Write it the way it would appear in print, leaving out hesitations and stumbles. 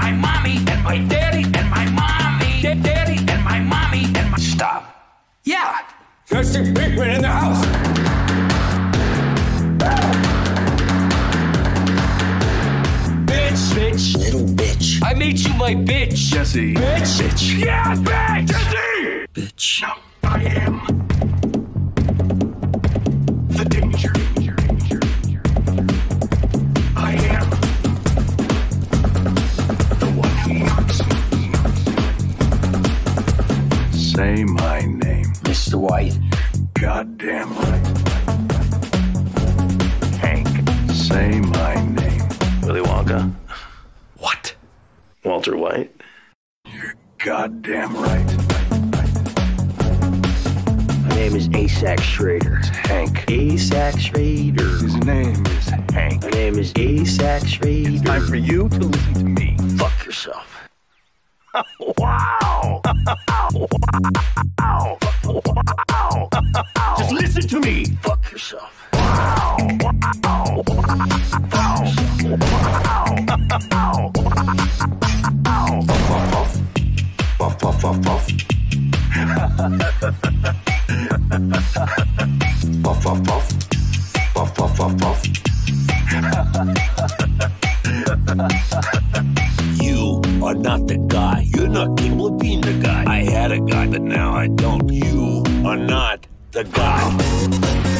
my mommy and my daddy and my mommy. Daddy and my mommy and my... Stop. Yeah. There's a big one in the house. Bitch. Little bitch. I made you my bitch. Jesse. Bitch. Yeah, bitch. Jesse. Bitch. No, I am the danger. I am the one who knocks. Say my name. Mr. White. Goddamn right. Hank. Say my name. Willy Wonka. What? Walter White. You're goddamn right. My name is Asac Schrader. Hank. Asac Schrader. His name is Hank. My name is Asac Schrader. It's time for you to listen to me. Fuck yourself. Wow! Wow! Wow! Just listen to me. Fuck yourself. Wow! Wow! Puff, puff, puff, puff. Puff, puff, puff. Puff, puff, puff, puff. You are not the guy. You're not capable of being the guy. I had a guy, but now I don't. You are not the guy.